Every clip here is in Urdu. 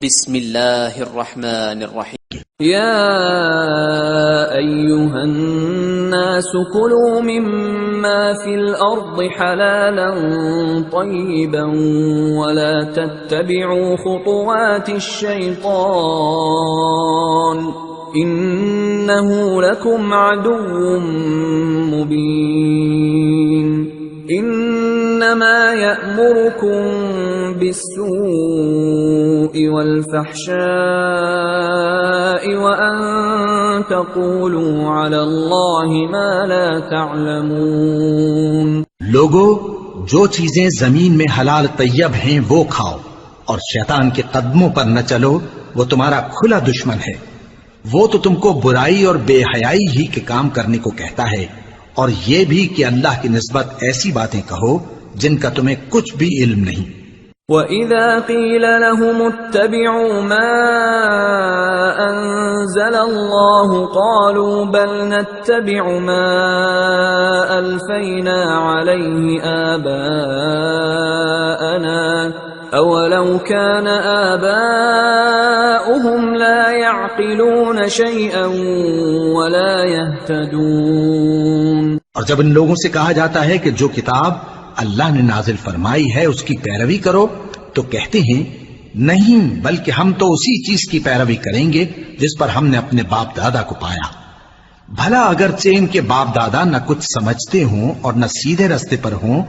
بسم الله الرحمن الرحيم. يا أيها الناس كلوا مما في الأرض حلالا طيبا ولا تتبعوا خطوات الشيطان إنه لكم عدو مبين. إنما يأمركم بالسوء والفحشاء وأن تقولوا على الله ما لا تعلمون. لوگو، جو چیزیں زمین میں حلال طیب ہیں وہ کھاؤ، اور شیطان کے قدموں پر نہ چلو، وہ تمہارا کھلا دشمن ہے۔ وہ تو تم کو برائی اور بے حیائی ہی کے کام کرنے کو کہتا ہے، اور یہ بھی کہ اللہ کی نسبت ایسی باتیں کہو جن کا تمہیں کچھ بھی علم نہیں۔ وَإِذَا قِيلَ لَهُمُ اتَّبِعُوا مَا أَنزَلَ اللَّهُ قَالُوا بَلْ نَتَّبِعُ مَا أَلْفَيْنَا عَلَيْهِ آبَاءَنَا أَوَلَوْ كَانَ آبَاؤُهُمْ لَا يَعْقِلُونَ شَيْئًا وَلَا يَهْتَدُونَ۔ اور جب ان لوگوں سے کہا جاتا ہے کہ جو کتاب اللہ نے نازل فرمائی ہے اس کی پیروی کرو، تو کہتے ہیں نہیں، بلکہ ہم تو اسی چیز کی پیروی کریں گے جس پر ہم نے اپنے باپ دادا کو پایا۔ بھلا اگرچہ ان کے باپ دادا نہ کچھ سمجھتے ہوں اور نہ سیدھے راستے پر ہوں،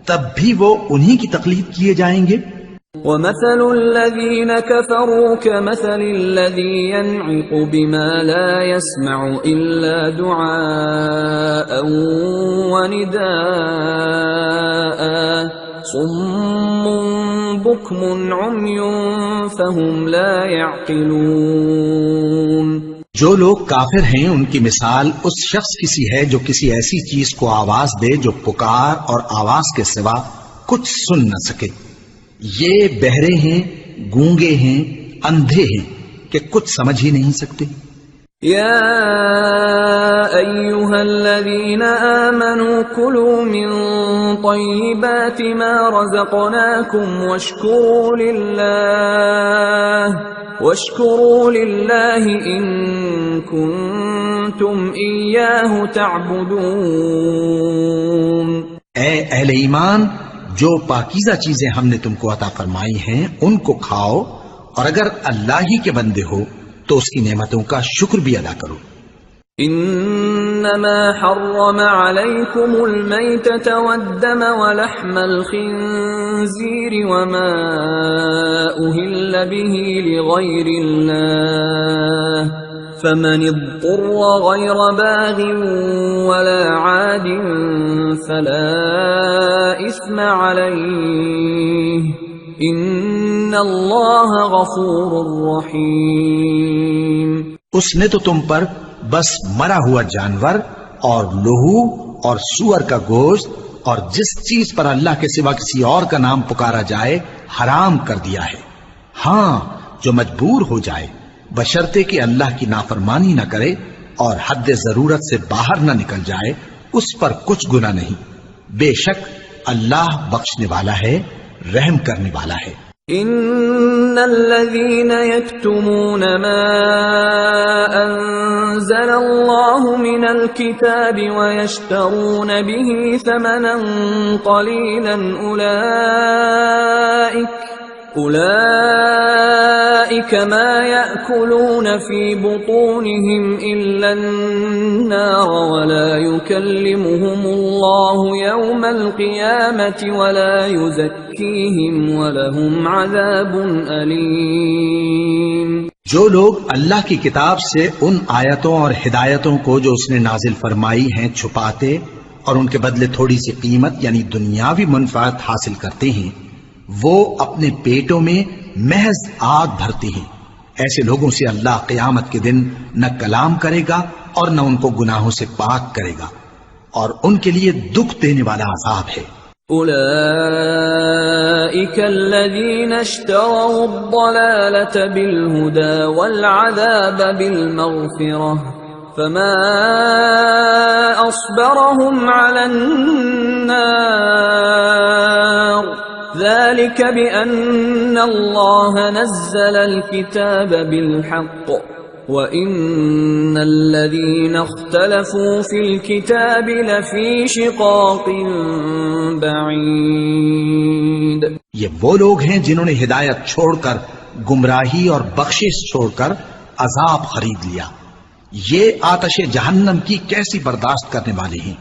تب بھی وہ انہی کی تقلید کیے جائیں گے۔ وَمَثَلُ الَّذِينَ كَفَرُوا كَمَثَلِ الَّذِي يَنْعِقُ بِمَا لَا يَسْمَعُ إِلَّا دُعَاءً وَنِدَاءً صُمٌّ بُكْمٌ عُمْيٌ فَهُمْ لَا يَعْقِلُونَ۔ جو لوگ کافر ہیں ان کی مثال اس شخص کی سی ہے جو کسی ایسی چیز کو آواز دے جو پکار اور آواز کے سوا کچھ سن نہ سکے۔ یہ بہرے ہیں، گونگے ہیں، اندھے ہیں کہ کچھ سمجھ ہی نہیں سکتے۔ یا ایھا الذین آمنوا کلوا من طیبات ما رزقناکم واشکروا للہ ان کنتم ایاہ تعبدون۔ اے اہل ایمان، جو پاکیزہ چیزیں ہم نے تم کو عطا فرمائی ہیں ان کو کھاؤ، اور اگر اللہ ہی کے بندے ہو تو اس کی نعمتوں کا شکر بھی ادا کرو۔ انما حرم علیکم المیتۃ والدم ولحم الخنزیر وما اہل به لغیر اللہ فمن اضطر غیر باغ ولا عاد فلا اثم علیہ ان اللہ غفور رحیم۔ اس نے تو تم پر بس مرا ہوا جانور اور لہو اور سور کا گوشت اور جس چیز پر اللہ کے سوا کسی اور کا نام پکارا جائے حرام کر دیا ہے، ہاں جو مجبور ہو جائے، بشرطے کہ اللہ کی نافرمانی نہ کرے اور حد ضرورت سے باہر نہ نکل جائے، اس پر کچھ گناہ نہیں۔ بے شک اللہ بخشنے والا ہے، رحم کرنے والا ہے۔ ان الذين يكتمون ما انزل الله من الكتاب ويشترون به ثمنا قليلا اولئك ما يأكلون في بطونهم الا النار ولا يكلمهم الله يوم القيامة ولا يزكيهم ولهم عذاب أليم۔ جو لوگ اللہ کی کتاب سے ان آیتوں اور ہدایتوں کو جو اس نے نازل فرمائی ہیں چھپاتے اور ان کے بدلے تھوڑی سی قیمت یعنی دنیاوی منفعت حاصل کرتے ہیں، وہ اپنے پیٹوں میں محض آگ بھرتے ہیں، ایسے لوگوں سے اللہ قیامت کے دن نہ کلام کرے گا اور نہ ان کو گناہوں سے پاک کرے گا، اور ان کے لیے دکھ دینے والا عذاب ہے۔ اولئک الذین اشتروا الضلالة بالہدى والعذاب بالمغفرة فما اصبرهم على النار ذلك بأن الله نزل الكتاب بالحق وإن الذين اختلفوا في الكتاب لفي شقاق بعيد. یہ وہ لوگ ہیں جنہوں نے ہدایت چھوڑ کر گمراہی اور بخشش چھوڑ کر عذاب خرید لیا. یہ آتش جہنم کی کیسی برداشت کرنے والے ہیں.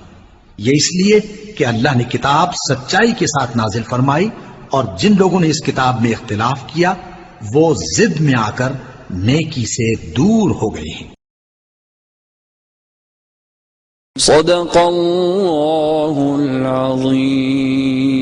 یہ اس لیے کہ اللہ نے کتاب سچائی کے ساتھ نازل فرمائی اور جن لوگوں نے اس کتاب میں اختلاف کیا وہ ضد میں آ کر نیکی سے دور ہو گئے ہیں. صدق اللہ العظیم.